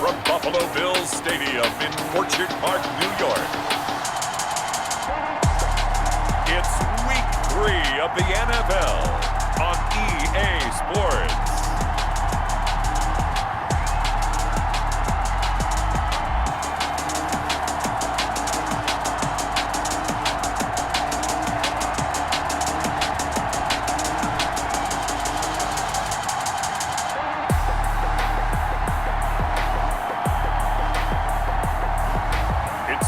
from Buffalo Bills Stadium in Orchard Park, New York. It's Week 3 of the NFL on EA Sports.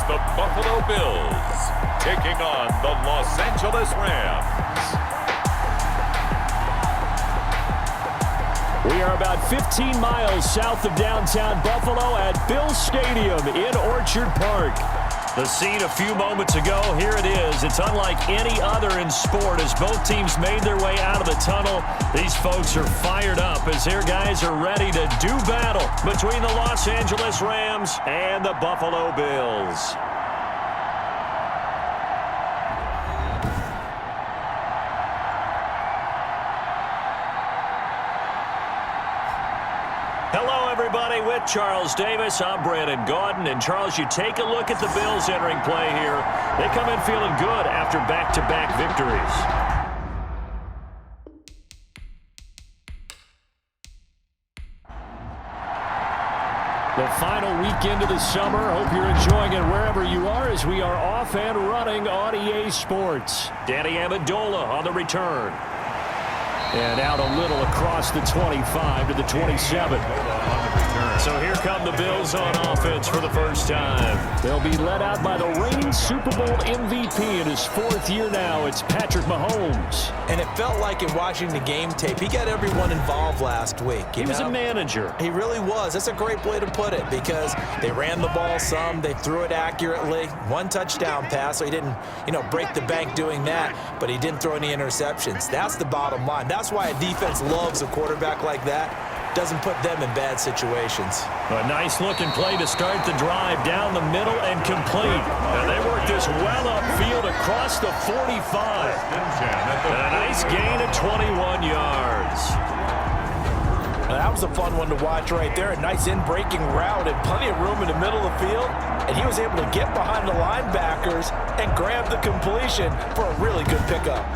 The Buffalo Bills taking on the Los Angeles Rams. We are about 15 miles south of downtown Buffalo at Bills Stadium in Orchard Park. The scene a few moments ago, here it is. It's unlike any other in sport as both teams made their way out of the tunnel. These folks are fired up as their guys are ready to do battle between the Los Angeles Rams and the Buffalo Bills. Hello, everybody. With Charles Davis, I'm Brandon Gaudin. And, Charles, you take a look at the Bills entering play here. They come in feeling good after back-to-back victories. The final weekend of the summer. Hope you're enjoying it wherever you are as we are off and running on EA Sports. Danny Amendola on the return. And out a little across the 25 to the 27. So here come the Bills on offense for the first time. They'll be led out by the reigning Super Bowl MVP in his fourth year now. It's Patrick Mahomes. And it felt like in watching the game tape, he got everyone involved last week. He was a manager. He really was. That's a great way to put it because they ran the ball some. They threw it accurately. One touchdown pass, so he didn't, break the bank doing that, but he didn't throw any interceptions. That's the bottom line. That's why a defense loves a quarterback like that. Doesn't put them in bad situations. A nice-looking play to start the drive down the middle and complete. And they work this well upfield across the 45. And a nice gain of 21 yards. That was a fun one to watch right there. A nice in-breaking route and plenty of room in the middle of the field. And he was able to get behind the linebackers and grab the completion for a really good pickup.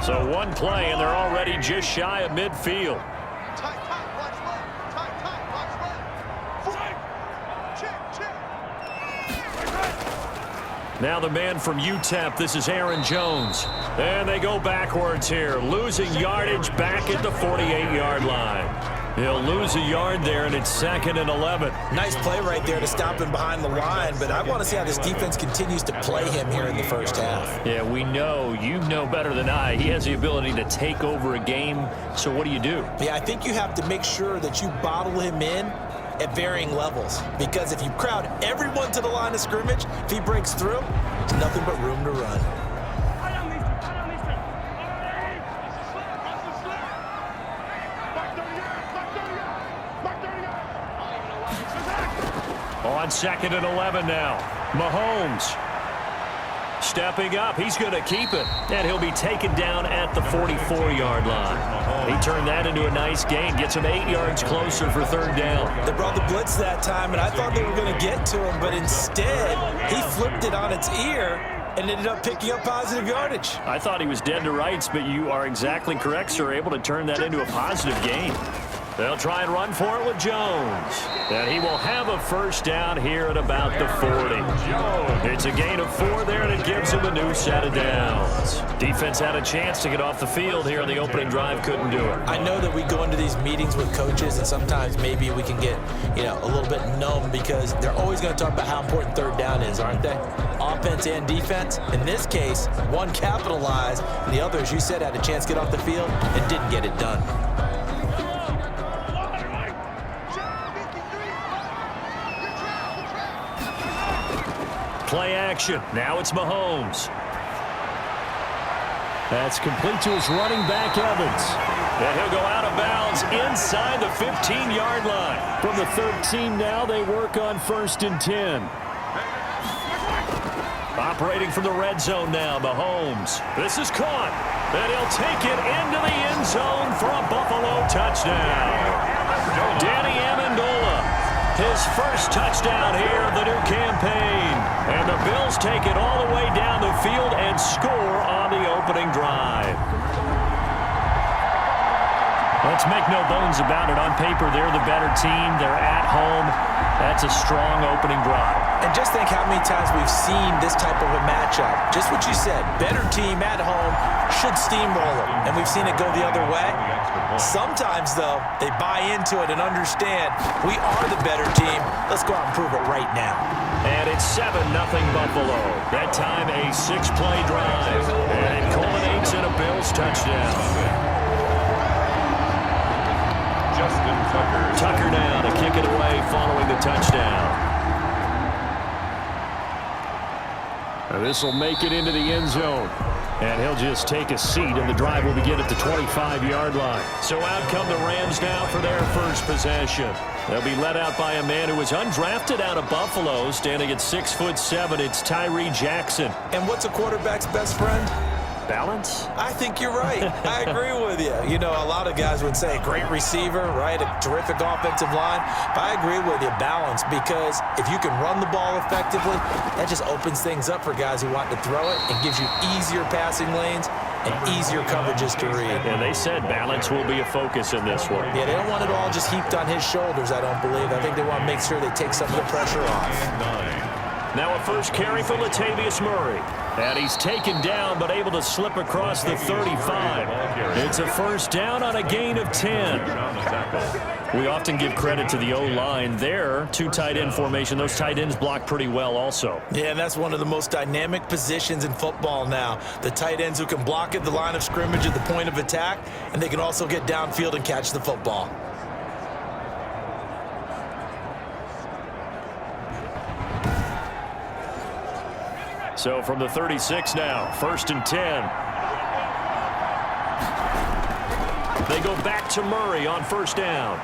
So one play, and they're already just shy of midfield. Now the man from UTEP, this is Aaron Jones. And they go backwards here, losing yardage back at the 48-yard line. He'll lose a yard there, and it's 2nd and 11. Nice play right there to stop him behind the line, but I want to see how this defense continues to play him here in the first half. Yeah, we know. You know better than I. He has the ability to take over a game, so what do you do? Yeah, I think you have to make sure that you bottle him in at varying levels, because if you crowd everyone to the line of scrimmage, if he breaks through, there's nothing but room to run. On 2nd and 11 now. Mahomes stepping up. He's going to keep it. And he'll be taken down at the 44-yard line. He turned that into a nice gain. Gets him 8 yards closer for 3rd down. They brought the blitz that time, and I thought they were going to get to him, but instead he flipped it on its ear and ended up picking up positive yardage. I thought he was dead to rights, but you are exactly correct, sir. Able to turn that into a positive gain. They'll try and run for it with Jones. And he will have a first down here at about the 40. It's a gain of 4 there, and it gives him a new set of downs. Defense had a chance to get off the field here on the opening drive, couldn't do it. I know that we go into these meetings with coaches, and sometimes maybe we can get, a little bit numb because they're always going to talk about how important 3rd down is, aren't they? Offense and defense. In this case, one capitalized, and the other, as you said, had a chance to get off the field and didn't get it done. Play action. Now it's Mahomes. That's complete to his running back, Evans. And he'll go out of bounds inside the 15-yard line. From the 13 now, they work on 1st and 10. Operating from the red zone now, Mahomes. This is caught. And he'll take it into the end zone for a Buffalo touchdown. Danny Amendola His first touchdown here of the new campaign. And the Bills take it all the way down the field and score on the opening drive. Let's make no bones about it. On paper, they're the better team. They're at home. That's a strong opening drive. And just think how many times we've seen this type of a matchup. Just what you said, better team at home should steamroll them. And we've seen it go the other way. Sometimes, though, they buy into it and understand we are the better team. Let's go out and prove it right now. And it's 7-0 Buffalo. That time a 6-play drive. And it culminates in a Bills touchdown. Justin Tucker now to kick it away following the touchdown. This will make it into the end zone. And he'll just take a seat, and the drive will begin at the 25-yard line. So out come the Rams now for their first possession. They'll be led out by a man who was undrafted out of Buffalo, standing at 6'7". It's Tyree Jackson. And what's a quarterback's best friend? Balance? I think you're right. I agree with you. You know, a lot of guys would say great receiver, right? A terrific offensive line. But I agree with you, balance, because if you can run the ball effectively, that just opens things up for guys who want to throw it and gives you easier passing lanes and easier coverages to read. And they said balance will be a focus in this one. Yeah, they don't want it all just heaped on his shoulders, I don't believe. I think they want to make sure they take some of the pressure off. Now a first carry for Latavius Murray. And he's taken down, but able to slip across the 35. It's a first down on a gain of 10. We often give credit to the O-line there. Two tight end formation. Those tight ends block pretty well also. Yeah, and that's one of the most dynamic positions in football now. The tight ends who can block at the line of scrimmage at the point of attack, and they can also get downfield and catch the football. So from the 36 now, 1st and 10. They go back to Murray on first down.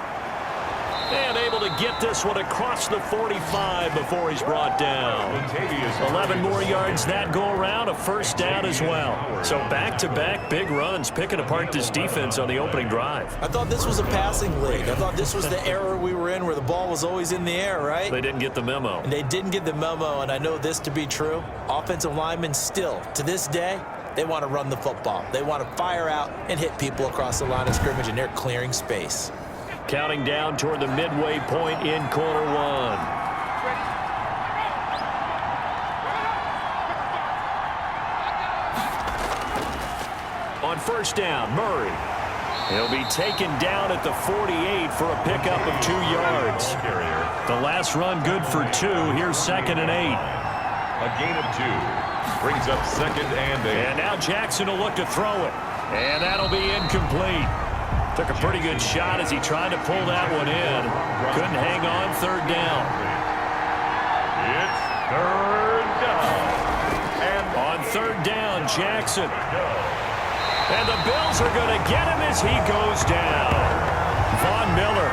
And able to get this one across the 45 before he's brought down. 11 more yards that go around, a first down as well. So back-to-back big runs, picking apart this defense on the opening drive. I thought this was a passing league. I thought this was the era we were in where the ball was always in the air, right? They didn't get the memo. And they didn't get the memo, and I know this to be true. Offensive linemen still, to this day, they want to run the football. They want to fire out and hit people across the line of scrimmage, and they're clearing space. Counting down toward the midway point in quarter one. On first down, Murray. He'll be taken down at the 48 for a pickup of 2 yards. The last run good for 2. Here's 2nd and 8. A gain of 2. Brings up 2nd and 8. And now Jackson will look to throw it. And that'll be incomplete. Took a pretty good shot as he tried to pull that one in. Couldn't hang on, 3rd down. It's 3rd down. And on 3rd down, Jackson. And the Bills are going to get him as he goes down. Von Miller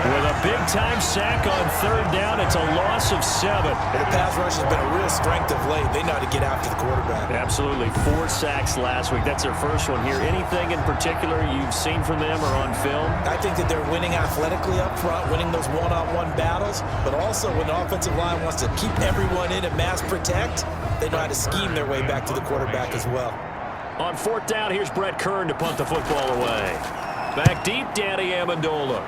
with a big-time sack on 3rd down. It's a loss of 7. The pass rush has been a real strength of late. They know how to get after the quarterback. Absolutely. 4 sacks last week. That's their first one here. Anything in particular you've seen from them or on film? I think that they're winning athletically up front, winning those one-on-one battles, but also when the offensive line wants to keep everyone in and mass protect, they know how to scheme their way back to the quarterback as well. On 4th down, here's Brett Kern to punt the football away. Back deep, Danny Amendola.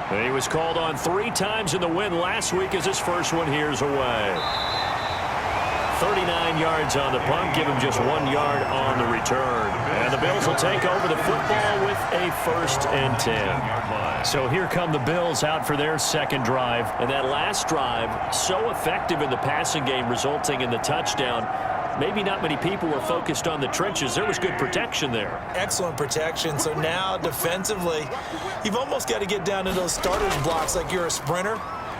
He was called on 3 times in the win last week as his first one here's away. 39 yards on the punt, give him just 1 yard on the return. And the Bills will take over the football with a 1st and 10. So here come the Bills out for their 2nd drive. And that last drive, so effective in the passing game, resulting in the touchdown. Maybe not many people were focused on the trenches. There was good protection there. Excellent protection. So now defensively, you've almost got to get down to those starters blocks like you're a sprinter.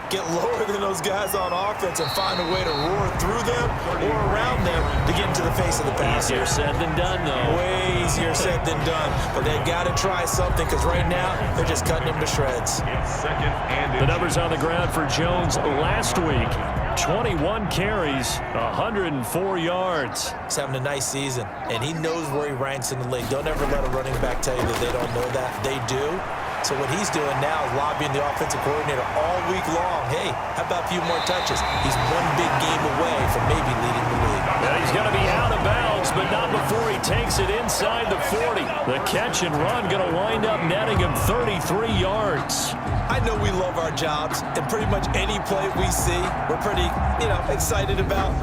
Get lower than those guys on offense and find a way to roar through them or around them to get into the face of the passer. Easier said than done, though. Way easier said than done. But they've got to try something because right now they're just cutting them to shreds. The numbers on the ground for Jones last week. 21 carries, 104 yards. He's having a nice season, and he knows where he ranks in the league. Don't ever let a running back tell you that they don't know that. They do. So what he's doing now is lobbying the offensive coordinator all week long. Hey, how about a few more touches? He's one big game away from maybe leading the league. Yeah, he's going to be out of bounds, but not before he takes it inside the 40. The catch and run going to wind up netting him 33 yards. I know we love our jobs, and pretty much any play we see, we're pretty, excited about.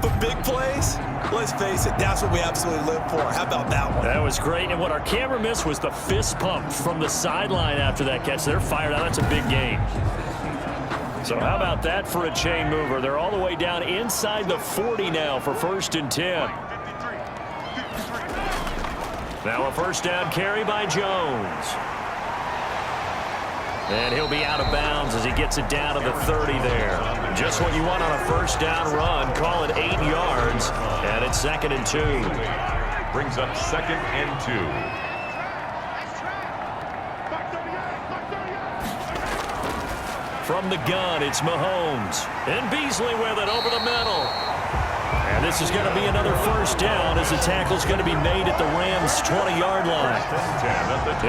But big plays, let's face it, that's what we absolutely live for. How about that one? That was great, and what our camera missed was the fist pump from the sideline after that catch. They're fired out. That's a big game. So how about that for a chain mover? They're all the way down inside the 40 now for 1st and 10. Now a first down carry by Jones. And he'll be out of bounds as he gets it down to the 30 there. Just what you want on a first down run. Call it 8 yards, and it's 2nd and 2. Brings up 2nd and 2. From the gun, it's Mahomes. And Beasley with it over the middle. And this is going to be another first down as the tackle's going to be made at the Rams' 20-yard line.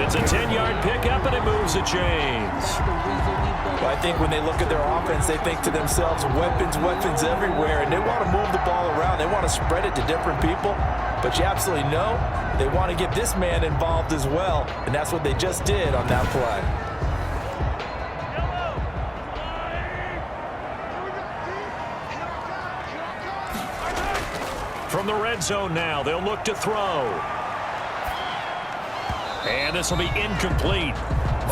It's a 10-yard pickup, and it moves the chains. Well, I think when they look at their offense, they think to themselves, weapons everywhere, and they want to move the ball around. They want to spread it to different people. But you absolutely know they want to get this man involved as well, and that's what they just did on that play. From the red zone now, they'll look to throw. And this will be incomplete.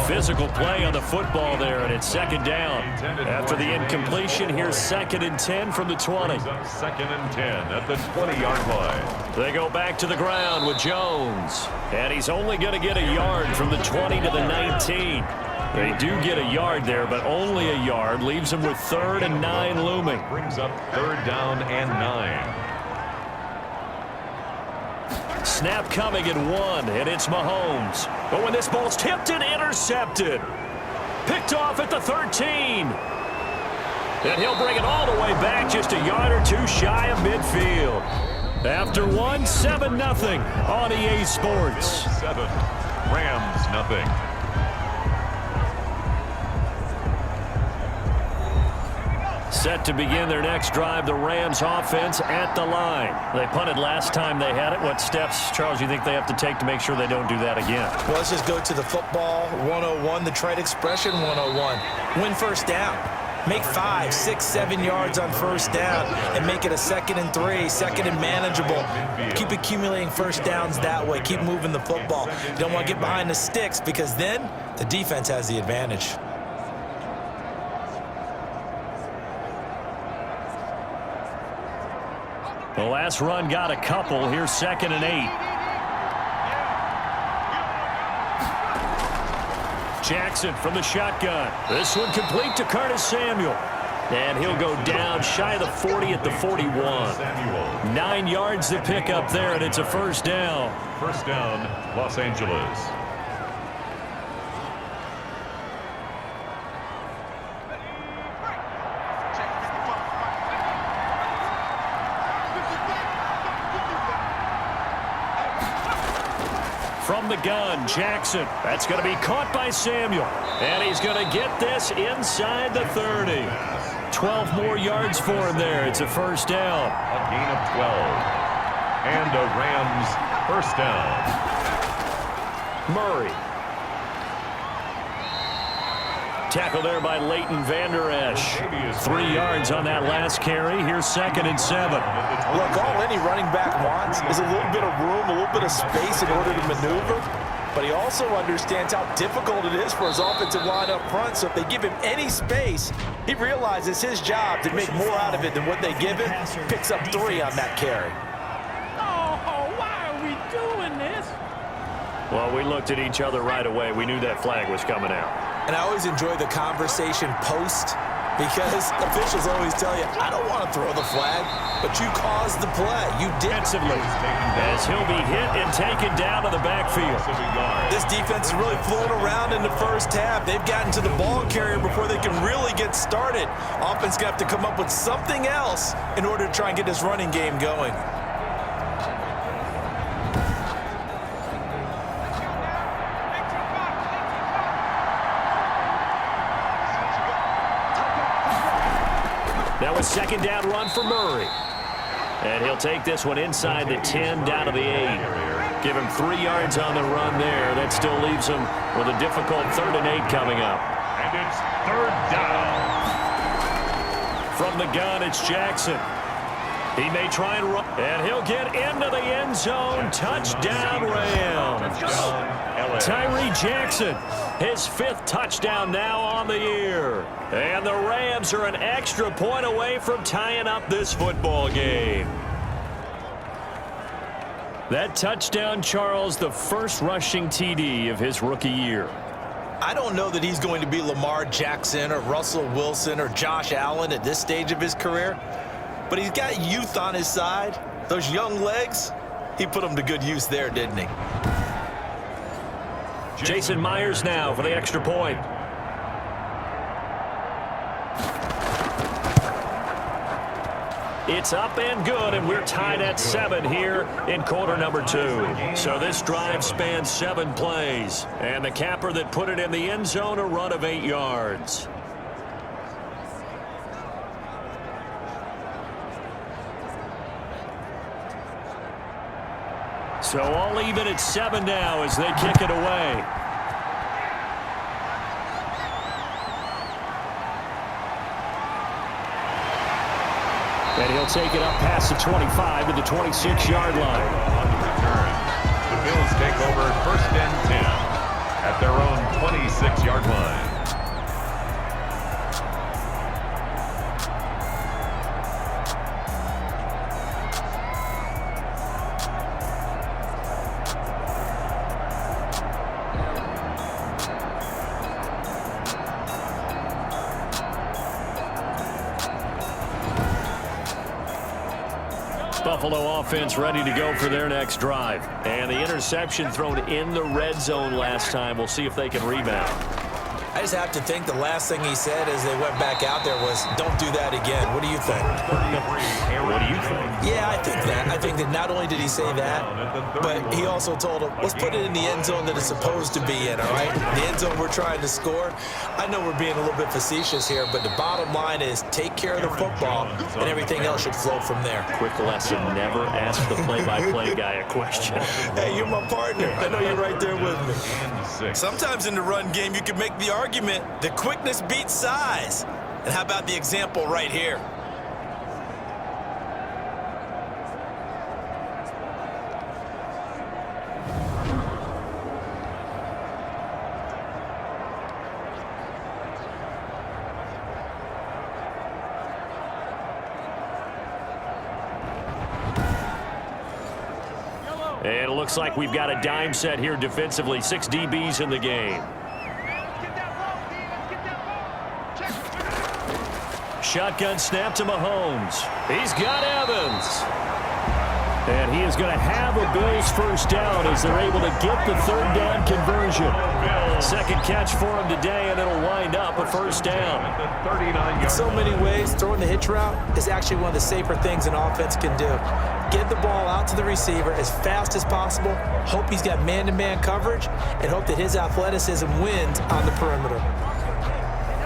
Physical play on the football there, and it's 2nd down. After the incompletion, here's 2nd and 10 from the 20. 2nd and 10 at the 20-yard line. They go back to the ground with Jones. And he's only going to get a yard from the 20 to the 19. They do get a yard there, but only a yard. Leaves them with 3rd and 9 looming. Brings up 3rd down and 9. Snap coming at 1, and it's Mahomes. But when this ball's tipped and intercepted. Picked off at the 13. And he'll bring it all the way back just a yard or two shy of midfield. After 1, 7-0 on EA Sports. 7, Rams nothing. Set to begin their next drive, the Rams offense at the line. They punted last time they had it. What steps, Charles, you think they have to take to make sure they don't do that again? Well, let's just go to the football 101, the trade expression 101. Win first down. Make 5, 6, 7 yards on first down and make it a 2nd and 3, 2nd and manageable. Keep accumulating first downs that way. Keep moving the football. You don't want to get behind the sticks because then the defense has the advantage. The last run got a couple. Here's 2nd and 8. Jackson from the shotgun. This one complete to Curtis Samuel. And he'll go down shy of the 40 at the 41. 9 yards to pick up there, and it's a first down. First down, Los Angeles. From the gun, Jackson. That's going to be caught by Samuel. And he's going to get this inside the 30. 12 more yards for him there. It's a first down. A gain of 12. And a Rams first down. Murray. Tackle there by Leighton Vander Esch. 3 yards on that last carry. Here's 2nd and 7. Look, all any running back wants is a little bit of room, a little bit of space in order to maneuver. But he also understands how difficult it is for his offensive line up front. So if they give him any space, he realizes his job to make more out of it than what they give him. Picks up 3 on that carry. Oh, why are we doing this? Well, we looked at each other right away. We knew that flag was coming out. And I always enjoy the conversation post because officials always tell you, I don't want to throw the flag, but you caused the play. You did. Defensively, as he'll be hit and taken down to the backfield. This defense is really flown around in the first half. They've gotten to the ball carrier before they can really get started. Offense going to have to come up with something else in order to try and get this running game going. Now a second down run for Murray. And he'll take this one inside the 10 down to the 8. Give him 3 yards on the run there. That still leaves him with a difficult 3rd and 8 coming up. And it's 3rd down. From the gun, it's Jackson. He may try and run, and he'll get into the end zone. Touchdown, Rams. Tyree Jackson, his 5th touchdown now on the year. And the Rams are an extra point away from tying up this football game. That touchdown, Charles, the first rushing TD of his rookie year. I don't know that he's going to be Lamar Jackson or Russell Wilson or Josh Allen at this stage of his career, but he's got youth on his side. Those young legs, he put them to good use there, didn't he? Jason Myers now for the extra point. It's up and good, and we're tied at 7 here in quarter number 2. So this drive spans 7 plays. And the capper that put it in the end zone, a run of 8 yards. So all even at 7 now as they kick it away. And he'll take it up past the 25 to the 26-yard line. On the return, the Bills take over 1st and 10 at their own 26-yard line. Buffalo offense ready to go for their next drive. And the interception thrown in the red zone last time. We'll see if they can rebound. I just have to think the last thing he said as they went back out there was, don't do that again. What do you think? What do you think? Yeah, I think that. I think that not only did he say that, but he also told him, let's put it in the end zone that it's supposed to be in, all right? The end zone we're trying to score. I know we're being a little bit facetious here, but the bottom line is take care of the football, and everything else should flow from there. Quick lesson, never ask the play-by-play guy a question. Hey, you're my partner. I know you're right there with me. Sometimes in the run game, you can make the argument that quickness beats size. And how about the example right here? And it looks like we've got a dime set here defensively. 6 DBs in the game. Shotgun snap to Mahomes. He's got Evans. And he is going to have a Bills first down as they're able to get the 3rd down conversion. Second catch for him today, and it'll wind up a first down. In so many ways, throwing the hitch route is actually one of the safer things an offense can do. Get the ball out to the receiver as fast as possible, hope he's got man-to-man coverage, and hope that his athleticism wins on the perimeter.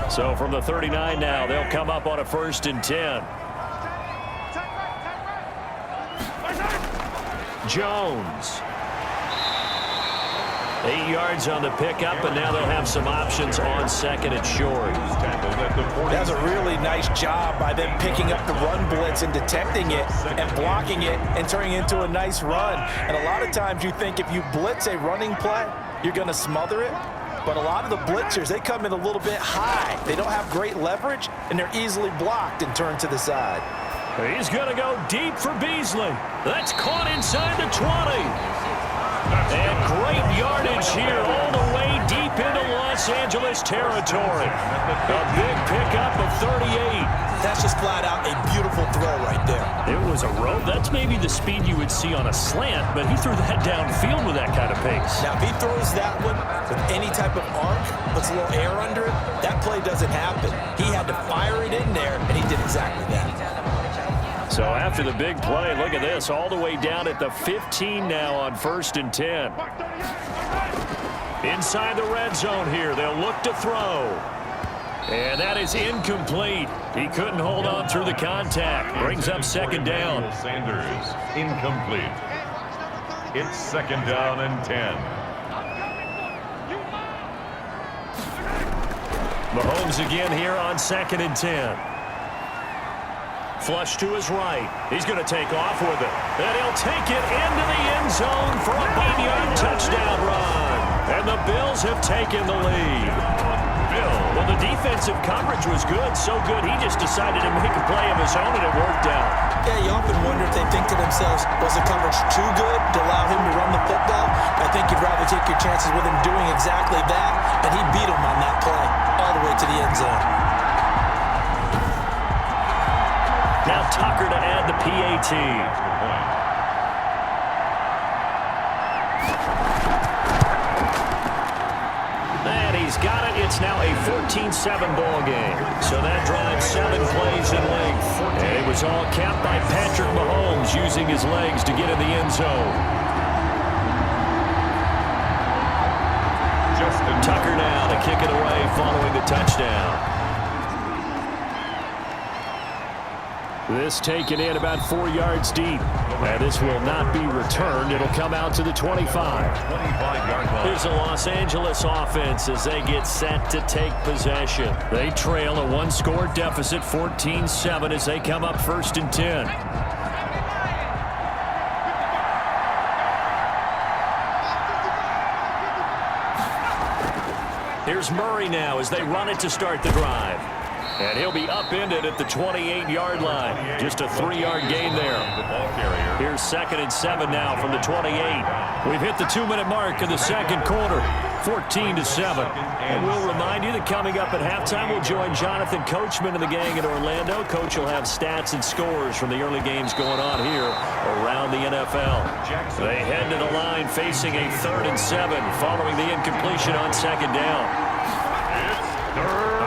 So from the 39 now, they'll come up on a 1st and 10. Jones. 8 yards on the pickup, and now they'll have some options on 2nd and short. That's a really nice job by them picking up the run blitz and detecting it and blocking it and turning it into a nice run. And a lot of times you think if you blitz a running play, you're going to smother it. But a lot of the blitzers, they come in a little bit high. They don't have great leverage, and they're easily blocked and turned to the side. He's going to go deep for Beasley. That's caught inside the 20. And great yardage here all the way deep into Los Angeles territory. A big pickup of 38. That's just flat out a beautiful throw right there. It was a rope. That's maybe the speed you would see on a slant, but he threw that downfield with that kind of pace. Now, if he throws that one with any type of arc, puts a little air under it, that play doesn't happen. He had to fire it in there, and he did exactly that. So after the big play, look at this, all the way down at the 15 now on 1st and 10. Inside the red zone here, they'll look to throw. And that is incomplete. He couldn't hold on through the contact. Brings up second down. Sanders, incomplete. It's second down and 10. Mahomes again here on second and 10. Flush to his right. He's going to take off with it. And he'll take it into the end zone for a 5-yard touchdown run. And the Bills have taken the lead. Well, the defensive coverage was good, so good he just decided to make a play of his own, and it worked out. Yeah, you often wonder if they think to themselves, was the coverage too good to allow him to run the football? I think you'd rather take your chances with him doing exactly that, and he beat him on that play all the way to the end zone. Now Tucker to add the PAT. And he's got it. It's now a 14-7 ball game. So that drives 7 plays in length. And it was all capped by Patrick Mahomes using his legs to get in the end zone. Tucker now to kick it away following the touchdown. This taken in about 4 yards deep. And this will not be returned. It'll come out to the 25. 25-yard line. Here's the Los Angeles offense as they get set to take possession. They trail a 1-score deficit, 14-7, as they come up first and 10. Here's Murray now as they run it to start the drive. And he'll be upended at the 28-yard line. Just a 3-yard gain there. Here's second and 7 now from the 28. We've hit the 2-minute mark of the second quarter, 14-7. And we'll remind you that coming up at halftime, we'll join Jonathan Coachman and the gang in Orlando. Coach will have stats and scores from the early games going on here around the NFL. They head to the line facing a 3rd and 7 following the incompletion on second down.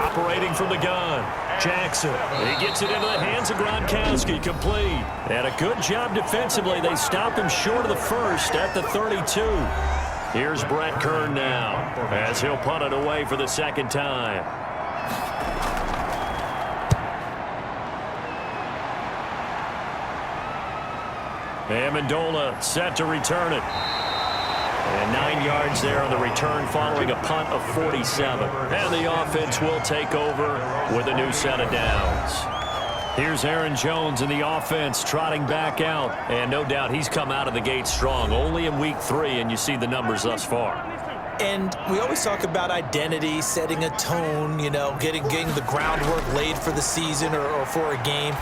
Operating from the gun, Jackson. He gets it into the hands of Gronkowski, complete. And a good job defensively. They stopped him short of the first at the 32. Here's Brett Kern now as he'll punt it away for the second time. Amendola set to return it. And 9 yards there on the return following a punt of 47. And the offense will take over with a new set of downs. Here's Aaron Jones in the offense trotting back out. And no doubt he's come out of the gate strong. Only in week 3, and you see the numbers thus far. And we always talk about identity, setting a tone, you know, getting the groundwork laid for the season or for a game.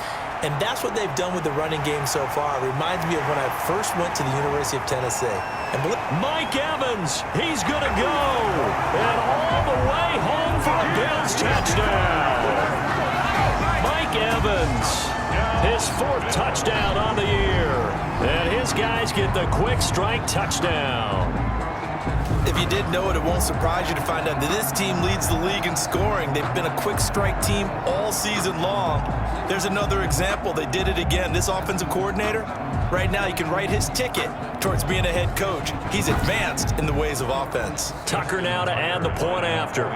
And that's what they've done with the running game so far. It reminds me of when I first went to the University of Tennessee. And Mike Evans, he's going to go. And all the way home for a Bills touchdown. Mike Evans, his 4th touchdown on the year. And his guys get the quick strike touchdown. If you didn't know it, it won't surprise you to find out that this team leads the league in scoring. They've been a quick strike team all season long. There's another example. They did it again. This offensive coordinator, right now, you can write his ticket towards being a head coach. He's advanced in the ways of offense. Tucker now to add the point after.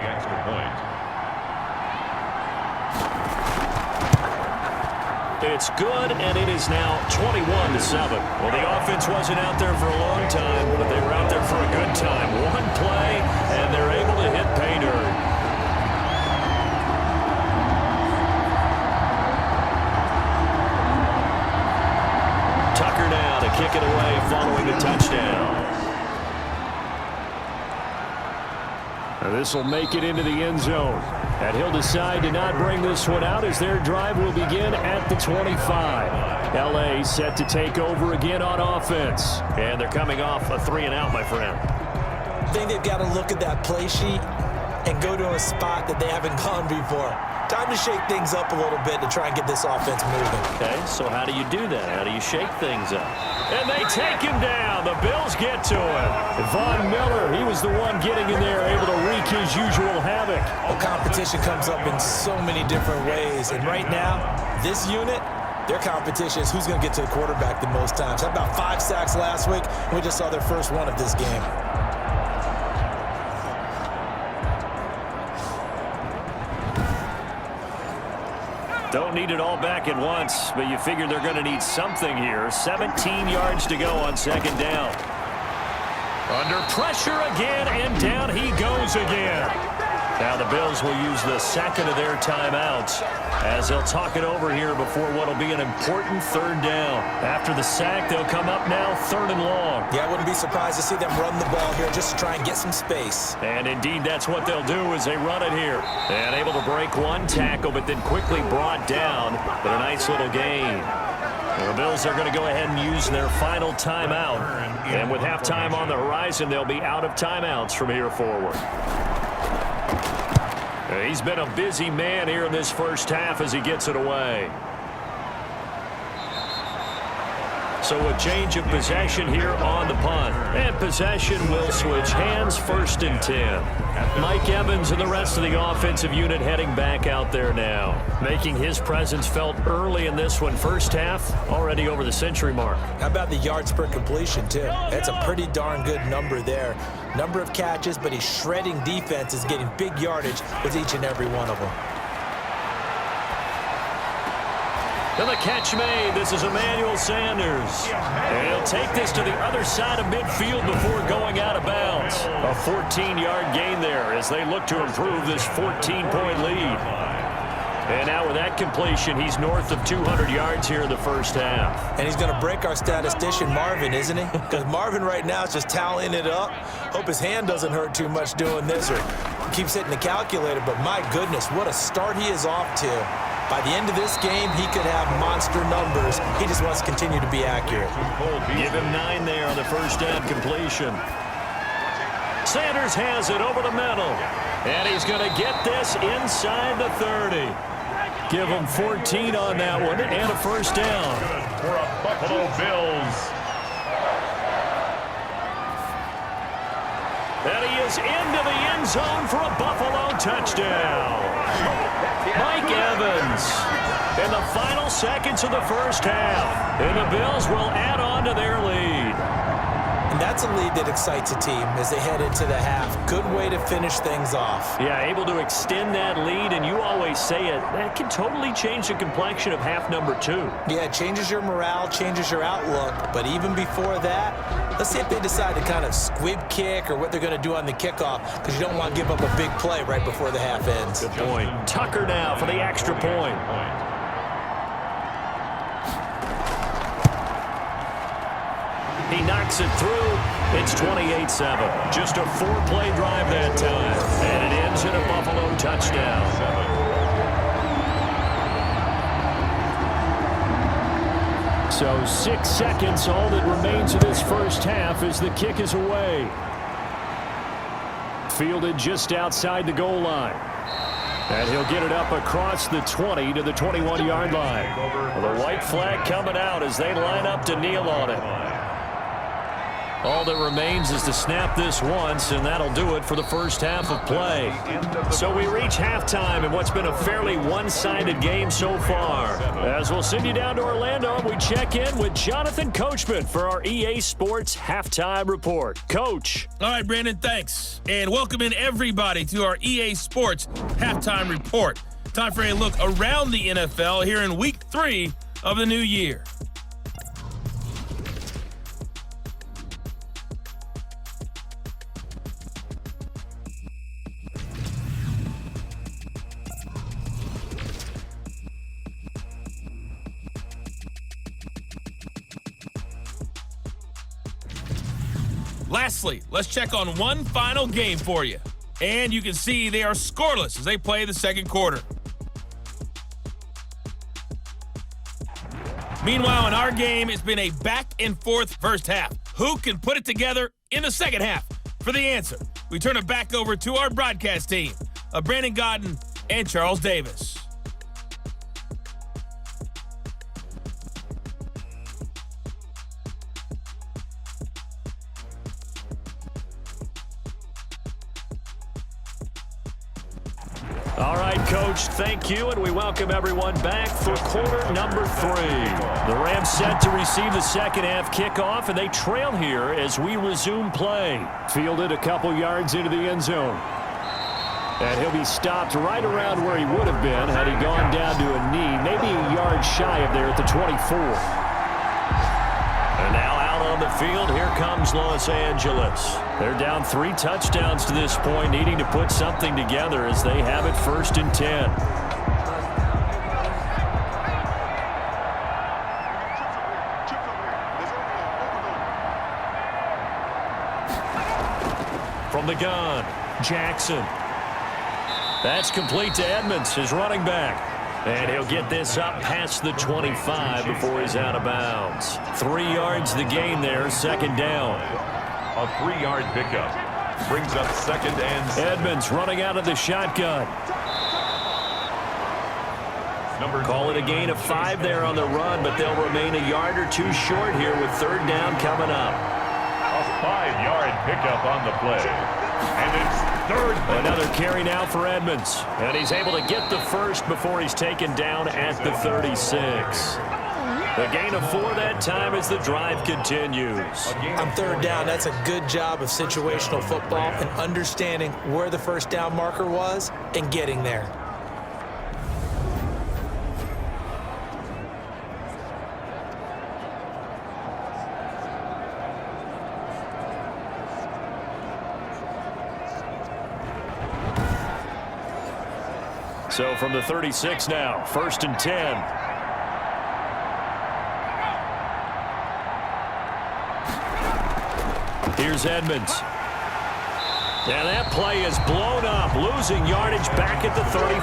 It's good, and it is now 21-7. Well, the offense wasn't out there for a long time, but they were out there for a good time. One play, and they're able to hit pay dirt. Tucker now to kick it away following the touchdown. This will make it into the end zone. And he'll decide to not bring this one out as their drive will begin at the 25. L.A. set to take over again on offense. And they're coming off a 3-and-out, my friend. I think they've got to look at that play sheet and go to a spot that they haven't gone before. Time to shake things up a little bit to try and get this offense moving. Okay, so how do you do that? How do you shake things up? And they take him down. The Bills get to him. Von Miller, he was the one getting in there, able to wreak his usual havoc. Well, competition comes up in so many different ways. And right now, this unit, their competition is who's going to get to the quarterback the most times. How about 5 sacks last week? We just saw their first one of this game. Don't need it all back at once, but you figure they're going to need something here. 17 yards to go on second down. Under pressure again, and down he goes again. Now the Bills will use the second of their timeouts as they'll talk it over here before what will be an important third down. After the sack, they'll come up now third and long. Yeah, I wouldn't be surprised to see them run the ball here just to try and get some space. And indeed, that's what they'll do as they run it here. And able to break one tackle, but then quickly brought down. But a nice little gain. The Bills are going to go ahead and use their final timeout. And with halftime on the horizon, they'll be out of timeouts from here forward. He's been a busy man here in this first half as he gets it away. So a change of possession here on the punt. And possession will switch hands, 1st and 10. Mike Evans and the rest of the offensive unit heading back out there now. Making his presence felt early in this one. First half, already over the century mark. How about the yards per completion, too? That's a pretty darn good number there. Number of catches, but he's shredding defenses, getting big yardage with each and every one of them. And the catch made. This is Emmanuel Sanders. And he'll take this to the other side of midfield before going out of bounds. A 14-yard gain there as they look to improve this 14-point lead. And now with that completion, he's north of 200 yards here in the first half. And he's going to break our statistician, Marvin, isn't he? Because Marvin right now is just tallying it up. Hope his hand doesn't hurt too much doing this or keeps hitting the calculator. But my goodness, what a start he is off to. By the end of this game, he could have monster numbers. He just wants to continue to be accurate. Give him 9 there on the first down completion. Sanders has it over the middle. And he's going to get this inside the 30. Give him 14 on that one and a first down. For a Buffalo Bills. And he is into the end zone for a Buffalo touchdown. Mike Evans in the final seconds of the first half. And the Bills will add on to their lead. And that's a lead that excites a team as they head into the half. Good way to finish things off. Yeah, able to extend that lead, and you always say it, that can totally change the complexion of half number 2. Yeah, it changes your morale, changes your outlook. But even before that, let's see if they decide to kind of squib kick or what they're going to do on the kickoff, because you don't want to give up a big play right before the half ends. Good point. Tucker now for the extra point. He knocks it through. It's 28-7. Just a 4-play drive that time. And it ends in a Buffalo touchdown. So 6 seconds, all that remains of this first half as the kick is away. Fielded just outside the goal line. And he'll get it up across the 20 to the 21-yard line. Well, the white flag coming out as they line up to kneel on it. All that remains is to snap this once, and that'll do it for the first half of play. So we reach halftime in what's been a fairly one-sided game so far. As we'll send you down to Orlando, we check in with Jonathan Coachman for our EA Sports Halftime Report. Coach. All right, Brandon, thanks. And welcome in everybody to our EA Sports Halftime Report. Time for a look around the NFL here in Week 3 of the new year. Lastly, let's check on one final game for you. And you can see they are scoreless as they play the second quarter. Meanwhile, in our game, it's been a back-and-forth first half. Who can put it together in the second half? For the answer, we turn it back over to our broadcast team of Brandon Godden and Charles Davis. All right, Coach, thank you, and we welcome everyone back for quarter number 3. The Rams set to receive the second half kickoff, and they trail here as we resume play. Fielded a couple yards into the end zone. And he'll be stopped right around where he would have been had he gone down to a knee, maybe a yard shy of there at the 24. And now out on the field, here comes Los Angeles. They're down 3 touchdowns to this point, needing to put something together as they have it 1st and 10. From the gun, Jackson. That's complete to Edmonds, his running back. And he'll get this up past the 25 before he's out of bounds. 3 yards the gain there, 2nd down. A 3-yard pickup brings up 2nd and 7. Edmonds running out of the shotgun. Call it a gain of 5 there on the run, but they'll remain a yard or 2 short here with 3rd down coming up. A 5-yard pickup on the play. And it's 3rd. Another carry now for Edmonds. And he's able to get the first before he's taken down at the 36. The gain of 4 that time as the drive continues. On 3rd down, that's a good job of situational football and understanding where the 1st down marker was and getting there. So from the 36 now, 1st and 10. Here's Edmonds. And that play is blown up, losing yardage back at the 35.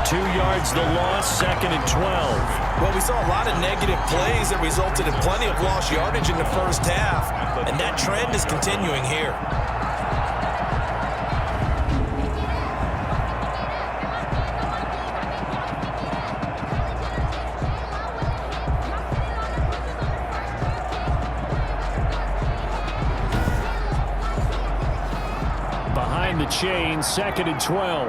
2 yards the loss, 2nd and 12. Well, we saw a lot of negative plays that resulted in plenty of lost yardage in the 1st half, and that trend is continuing here. Behind the chain, 2nd and 12.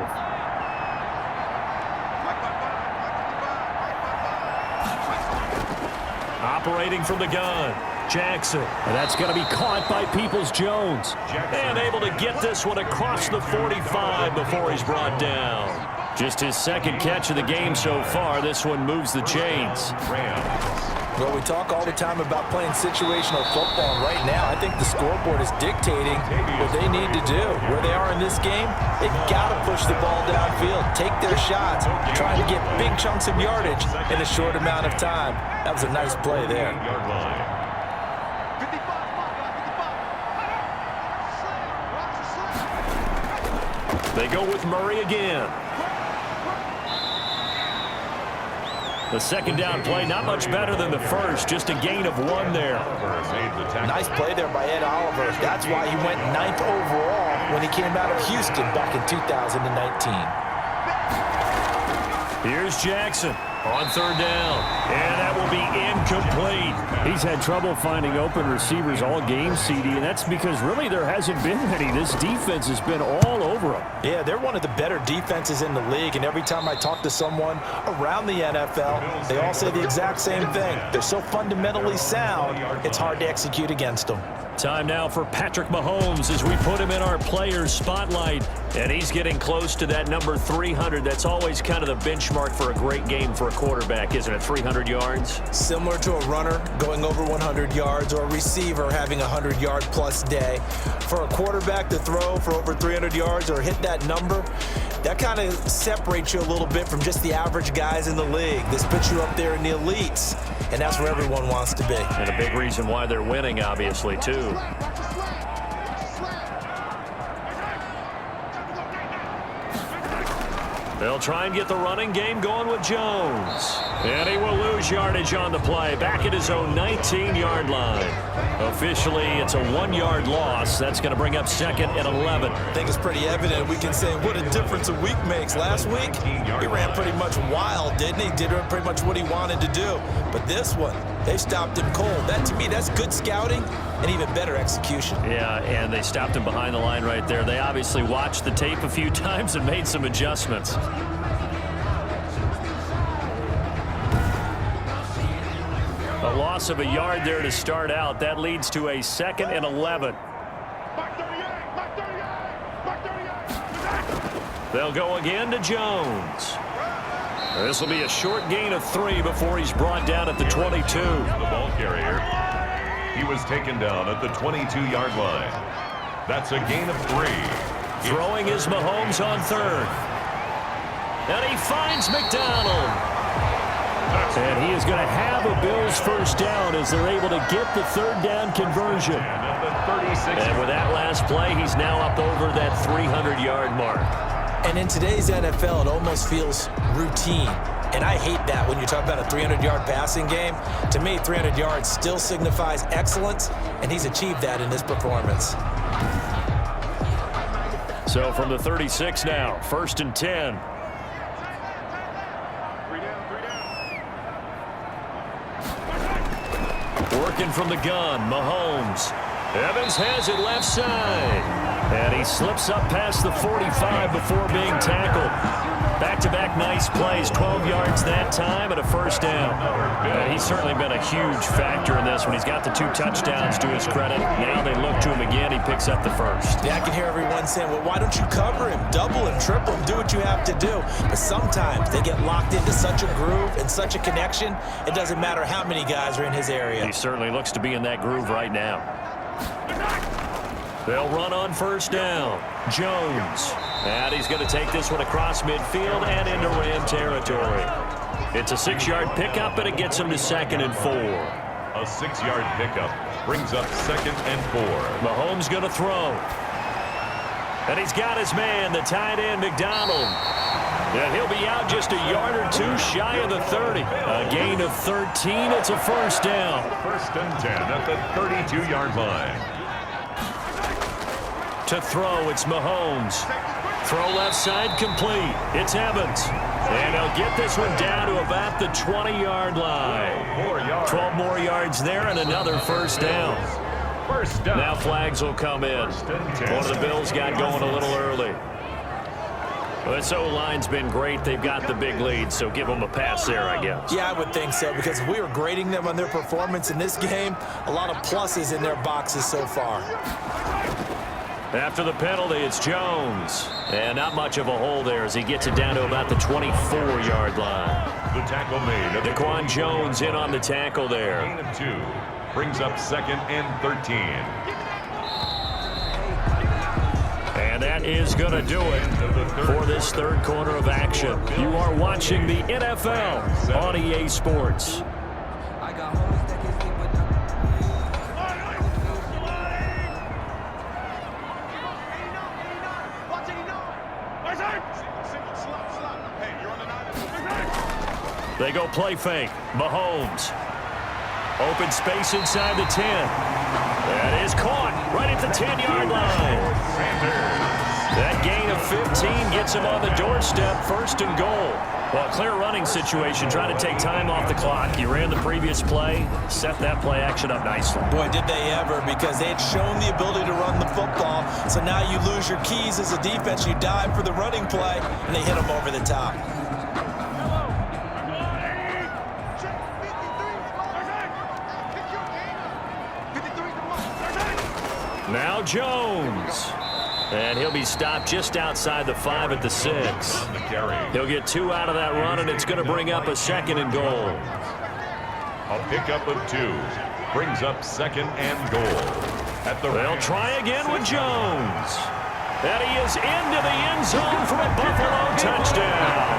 Operating from the gun, Jackson. And that's going to be caught by Peoples-Jones. And able to get this one across the 45 before he's brought down. Just his 2nd catch of the game so far. This one moves the chains. Well, we talk all the time about playing situational football, and right now I think the scoreboard is dictating what they need to do. Where they are in this game, they've got to push the ball downfield, take their shots, trying to get big chunks of yardage in a short amount of time. That was a nice play there. They go with Murray again. The 2nd down play, not much better than the 1st, just a gain of 1 there. Nice play there by Ed Oliver. That's why he went 9th overall when he came out of Houston back in 2019. Here's Jackson on 3rd down, and that will be incomplete. He's had trouble finding open receivers all game, CD, and that's because really there hasn't been many. This defense has been all over him. Yeah, they're one of the better defenses in the league, and every time I talk to someone around the NFL, they all say the exact same thing. They're so fundamentally sound, it's hard to execute against them. Time now for Patrick Mahomes as we put him in our players spotlight. And he's getting close to that number 300. That's always kind of the benchmark for a great game for a quarterback, isn't it? 300 yards? Similar to a runner going over 100 yards or a receiver having a 100-yard-plus day. For a quarterback to throw for over 300 yards or hit that number, that kind of separates you a little bit from just the average guys in the league. This puts you up there in the elites, and that's where everyone wants to be. And a big reason why they're winning, obviously, too. They'll try and get the running game going with Jones. And he will lose yardage on the play, back at his own 19-yard line. Officially, it's a 1-yard loss. That's going to bring up 2nd and 11. I think it's pretty evident. We can say what a difference a week makes. Last week, he ran pretty much wild, didn't he? Did pretty much what he wanted to do. But this one, they stopped him cold. That, to me, that's good scouting and even better execution. Yeah, and they stopped him behind the line right there. They obviously watched the tape a few times and made some adjustments. A loss of a yard there to start out. That leads to a 2nd and 11. They'll go again to Jones. This will be a short gain of 3 before he's brought down at the 22. The ball carrier. He was taken down at the 22-yard line. That's a gain of 3. Throwing is Mahomes on third. And he finds McDonald. And he is going to have a Bills first down as they're able to get the third down conversion. And with that last play, he's now up over that 300-yard mark. And in today's NFL, it almost feels routine. And I hate that when you talk about a 300-yard passing game. To me, 300 yards still signifies excellence, and he's achieved that in this performance. So from the 36 now, 1st and 10. Working from the gun, Mahomes. Evans has it left side. And he slips up past the 45 before being tackled. Back-to-back nice plays, 12 yards that time and a first down. And he's certainly been a huge factor in this when he's got the 2 touchdowns to his credit. Now they look to him again. He picks up the first. Yeah, I can hear everyone saying, well, why don't you cover him, double him, triple him, do what you have to do. But sometimes they get locked into such a groove and such a connection, it doesn't matter how many guys are in his area. He certainly looks to be in that groove right now. They'll run on first down. Jones. And he's going to take this one across midfield and into Ram territory. It's a 6-yard pickup, and it gets him to 2nd and 4. A 6-yard pickup brings up 2nd and 4. Mahomes going to throw. And he's got his man, the tight end, McDonald. And he'll be out just a yard or 2 shy of the 30. A gain of 13. It's a first down. 1st and 10 at the 32-yard line. To throw, it's Mahomes. Throw left side complete. It's Evans. And he'll get this one down to about the 20-yard line. 12 more yards there and another first down. First down. Now flags will come in. One of the Bills got going a little early. Well, this O-line's been great. They've got the big lead, so give them a pass there, I guess. Yeah, I would think so, because if we were grading them on their performance in this game, a lot of pluses in their boxes so far. After the penalty, it's Jones. And not much of a hole there as he gets it down to about the 24-yard line. The tackle made. Daquan Jones in on the tackle there. Gain of 2 brings up 2nd and 13. And that is going to do it for this third quarter of action. You are watching the NFL on EA Sports. They go play fake. Mahomes. Open space inside the 10. That is caught right at the 10-yard line. That gain of 15 gets him on the doorstep, 1st and goal. Well, clear running situation, trying to take time off the clock. You ran the previous play, set that play action up nicely. Boy, did they ever, because they had shown the ability to run the football. So now you lose your keys as a defense. You dive for the running play, and they hit them over the top. Now Jones. And he'll be stopped just outside the 5 at the 6. He'll get 2 out of that run, and it's going to bring up a 2nd and goal. A pickup of 2 brings up 2nd and goal. They'll try again with Jones. And he is into the end zone for a Buffalo touchdown.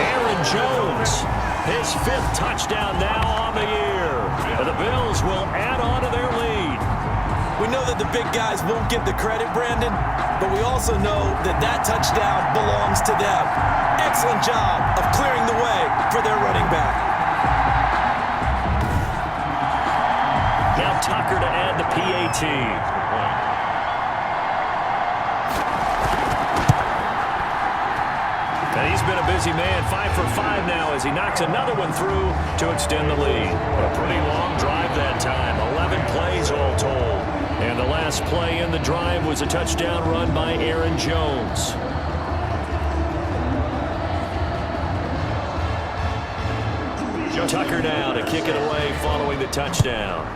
Aaron Jones, his 5th touchdown now on the year. The Bills will add on to their lead. We know that the big guys won't get the credit, Brandon, but we also know that that touchdown belongs to them. Excellent job of clearing the way for their running back. Now Tucker to add the PAT. And he's been a busy man, 5 for 5 now as he knocks another one through to extend the lead. A pretty long drive that time, 11 plays all told. And the last play in the drive was a touchdown run by Aaron Jones. Tucker now to kick it away following the touchdown.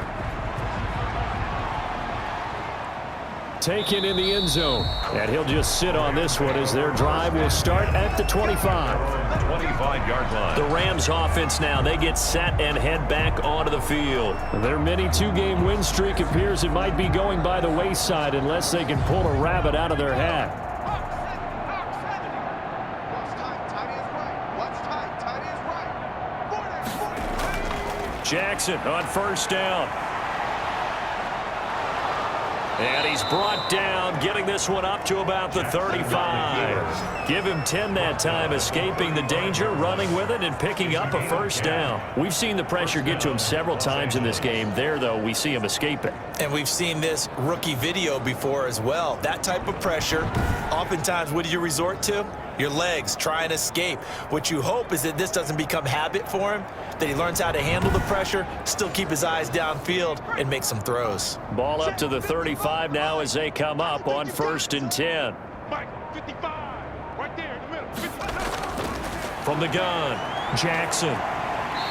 taken in the end zone. And he'll just sit on this one as their drive will start at the 25. 25-yard line. The Rams offense now, they get set and head back onto the field. Their mini two-game win streak appears it might be going by the wayside unless they can pull a rabbit out of their hat. Jackson on first down. And he's brought down, getting this one up to about the 35. Give him 10 that time, escaping the danger, running with it, and picking up a first down. We've seen the pressure get to him several times in this game. There, though, we see him escape it. And we've seen this rookie video before as well. That type of pressure, oftentimes, what do you resort to? Your legs, try and escape. What you hope is that this doesn't become habit for him, that he learns how to handle the pressure, still keep his eyes downfield, and make some throws. Ball up to the 35 now as they come up on 1st and 10. Mike, 55, right there in the middle. 55. From the gun, Jackson.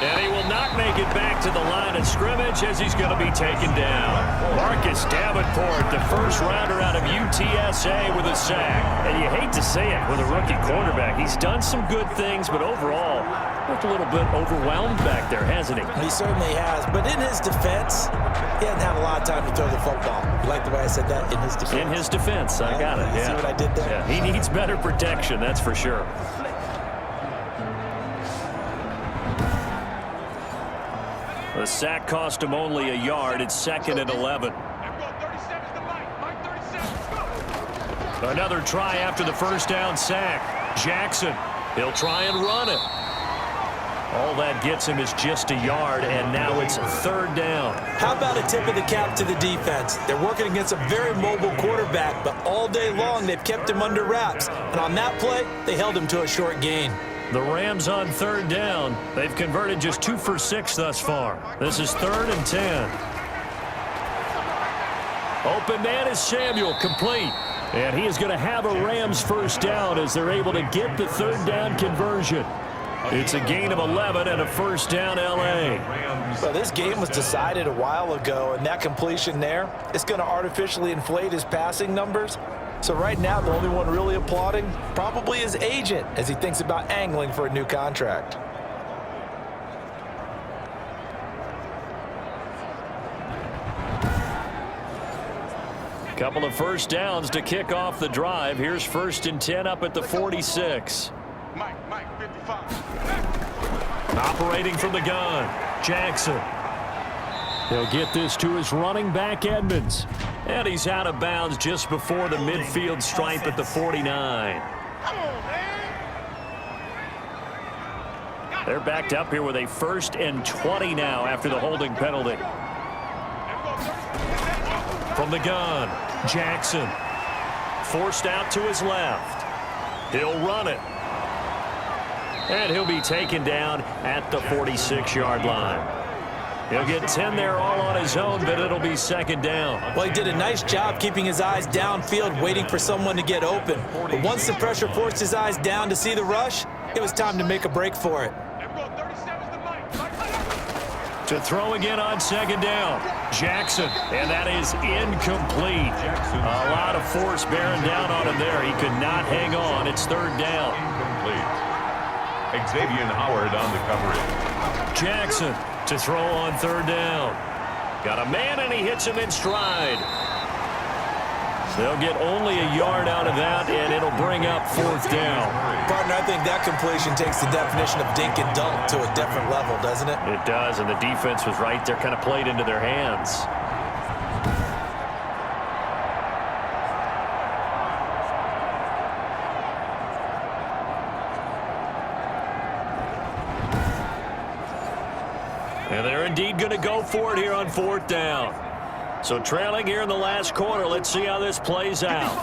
And he will not make it back to the line of scrimmage as he's going to be taken down. Marcus Davenport, the first rounder out of UTSA with a sack. And you hate to say it with a rookie quarterback. He's done some good things, but overall, looked a little bit overwhelmed back there, hasn't he? He certainly has. But in his defense, he hasn't had a lot of time to throw the football. You like the way I said that? In his defense. In his defense, I got it. You see what I did there? Yeah, he needs better protection, that's for sure. The sack cost him only a yard. It's 2nd and 11. Another try after the first down sack. Jackson, he'll try and run it. All that gets him is just a yard, and now it's 3rd down. How about a tip of the cap to the defense? They're working against a very mobile quarterback, but all day long they've kept him under wraps. And on that play, they held him to a short gain. The Rams on 3rd down. They've converted just 2 for 6 thus far. This is 3rd and 10. Open man is Samuel, complete. And he is going to have a Rams first down as they're able to get the 3rd down conversion. It's a gain of 11 and a first down, L.A. Well, this game was decided a while ago, and that completion there is going to artificially inflate his passing numbers. So right now, the only one really applauding probably his agent as he thinks about angling for a new contract. Couple of first downs to kick off the drive. Here's 1st and 10 up at the 46. Mike, 55. Operating from the gun, Jackson. He'll get this to his running back, Edmonds. And he's out of bounds just before the midfield stripe at the 49. They're backed up here with a 1st and 20 now after the holding penalty. From the gun, Jackson. Forced out to his left. He'll run it. And he'll be taken down at the 46-yard line. He'll get 10 there all on his own, but it'll be 2nd down. Well, he did a nice job keeping his eyes downfield, waiting for someone to get open. But once the pressure forced his eyes down to see the rush, it was time to make a break for it. To throw again on 2nd down, Jackson, and that is incomplete. A lot of force bearing down on him there. He could not hang on. It's 3rd down. Incomplete. Xavier Howard on the coverage. Jackson to throw on 3rd down. Got a man, and he hits him in stride. They'll get only a yard out of that, and it'll bring up 4th down. Partner, I think that completion takes the definition of dink and dunk to a different level, doesn't it? It does, and the defense was right there, kind of played into their hands. And they're indeed going to go for it here on 4th down. So trailing here in the last quarter. Let's see how this plays out.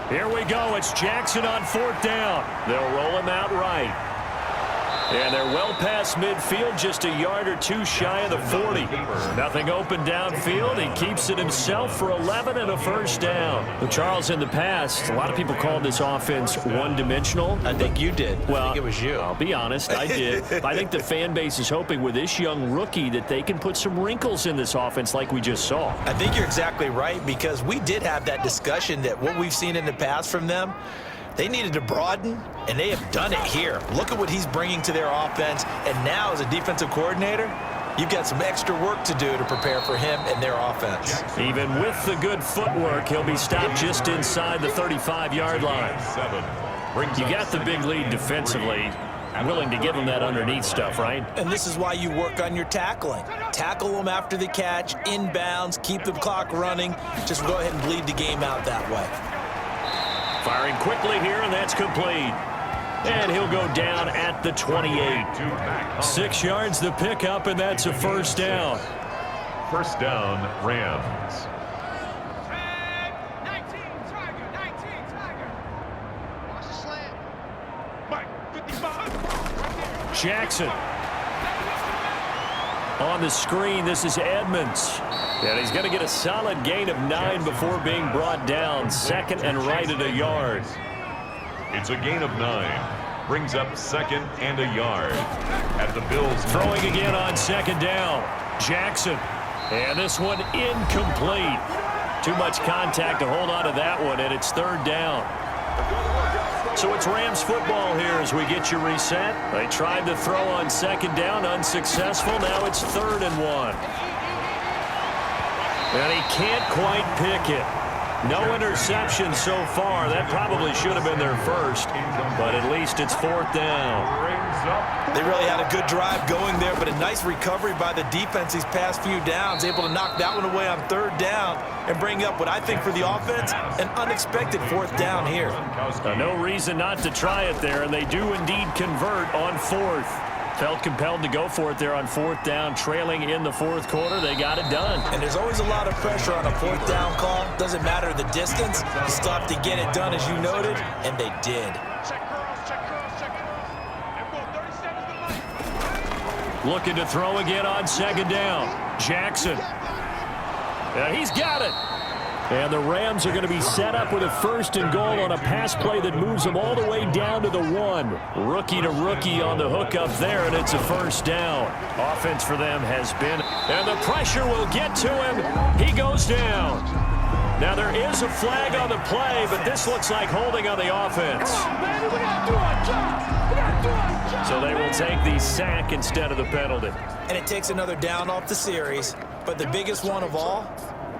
Here we go. It's Jackson on 4th down. They'll roll him out right. And they're well past midfield, just a yard or two shy of the 40. Nothing open downfield. He keeps it himself for 11 and a first down. Well, Charles, in the past, a lot of people called this offense one-dimensional. I think you did. Well, I think it was you. I'll be honest, I did. I think the fan base is hoping with this young rookie that they can put some wrinkles in this offense like we just saw. I think you're exactly right, because we did have that discussion that what we've seen in the past from them, they needed to broaden, and they have done it here. Look at what he's bringing to their offense, and now as a defensive coordinator, you've got some extra work to do to prepare for him and their offense. Even with the good footwork, he'll be stopped just inside the 35-yard line. You got the big lead defensively. Willing to give him that underneath stuff, right? And this is why you work on your tackling. Tackle them after the catch, inbounds, keep the clock running. Just go ahead and bleed the game out that way. Firing quickly here, and that's complete. And he'll go down at the 28. 6 yards the pickup, and that's a first down. First down, Rams. Jackson. On the screen, this is Edmonds. And he's going to get a solid gain of 9 before being brought down. Second and right at a yard. It's a gain of 9. Brings up second and a yard. At the Bills. Throwing again on second down. Jackson. And this one incomplete. Too much contact to hold on to that one, and it's third down. So it's Rams football here as we get you reset. They tried to throw on second down, unsuccessful. Now it's 3rd and 1. And he can't quite pick it. No interception so far. That probably should have been their first, but at least it's 4th down. They really had a good drive going there, but a nice recovery by the defense these past few downs, able to knock that one away on 3rd down and bring up what I think for the offense, an unexpected 4th down here. No reason not to try it there, and they do indeed convert on 4th. Felt compelled to go for it there on 4th down, trailing in the 4th quarter. They got it done. And there's always a lot of pressure on a 4th down call. Doesn't matter the distance. You still have to get it done, as you noted, and they did. Looking to throw again on second down. Jackson. He's got it. And the Rams are going to be set up with a 1st and goal on a pass play that moves them all the way down to the 1. Rookie to rookie on the hookup there, and it's a first down. Offense for them has been, and the pressure will get to him. He goes down. Now there is a flag on the play, but this looks like holding on the offense. So they will take the sack instead of the penalty. And it takes another down off the series, but the biggest one of all,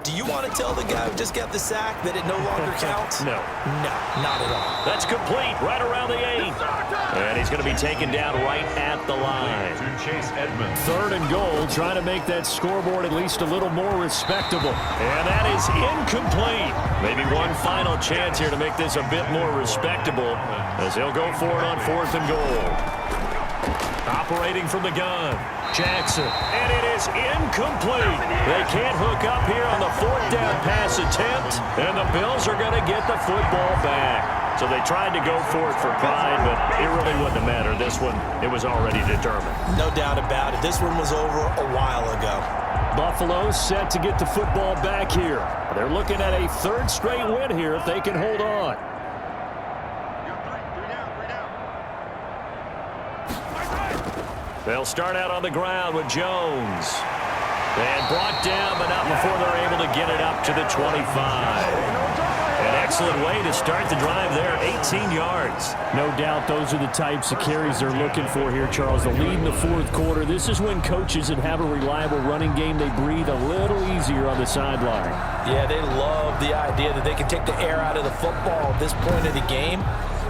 do you want to tell the guy who just got the sack that it no longer counts? No. No, not at all. That's complete, right around the 8. And he's going to be taken down right at the line. To Chase Edmonds. 3rd and goal, trying to make that scoreboard at least a little more respectable. And that is incomplete. Maybe one final chance here to make this a bit more respectable as he'll go for it on 4th and goal. Operating from the gun, Jackson, and it is incomplete. They can't hook up here on the 4th down pass attempt, and the Bills are going to get the football back. So they tried to go for it for pride, but it really wouldn't have mattered. This one, it was already determined. No doubt about it. This one was over a while ago. Buffalo set to get the football back here. They're looking at a 3rd straight win here if they can hold on. They'll start out on the ground with Jones. And brought down, but not before they're able to get it up to the 25. An excellent way to start the drive there, 18 yards. No doubt those are the types of carries they're looking for here, Charles. The lead in the 4th quarter. This is when coaches that have a reliable running game, they breathe a little easier on the sideline. Yeah, they love the idea that they can take the air out of the football at this point of the game.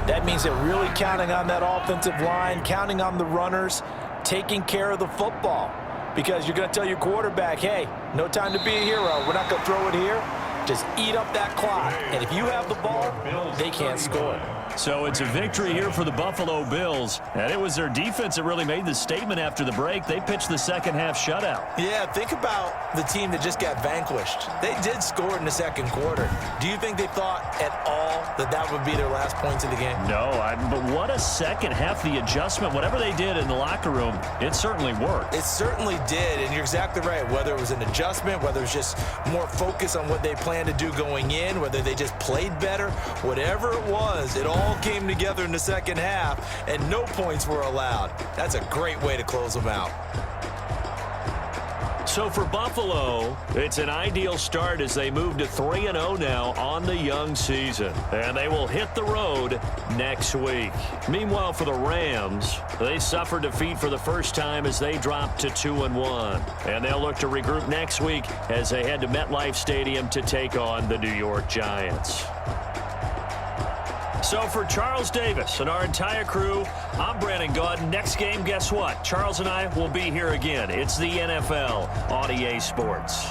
That means they're really counting on that offensive line, counting on the runners, taking care of the football. Because you're going to tell your quarterback, hey, no time to be a hero. We're not going to throw it here. Just eat up that clock. And if you have the ball, they can't score. So it's a victory here for the Buffalo Bills, and it was their defense that really made the statement after the break. They pitched the second half shutout. Yeah, think about the team that just got vanquished. They did score in the second quarter. Do you think they thought at all that that would be their last points of the game? No, but what a second half. The adjustment, whatever they did in the locker room, it certainly worked. It certainly did, and you're exactly right. Whether it was an adjustment, whether it was just more focus on what they planned to do going in, whether they just played better, whatever it was, it all came together in the second half, and no points were allowed. That's a great way to close them out. So for Buffalo, it's an ideal start as they move to 3-0 now on the young season. And they will hit the road next week. Meanwhile, for the Rams, they suffered defeat for the first time as they dropped to 2-1. And they'll look to regroup next week as they head to MetLife Stadium to take on the New York Giants. So for Charles Davis and our entire crew, I'm Brandon Gaudin. Next game, guess what? Charles and I will be here again. It's the NFL on EA Sports.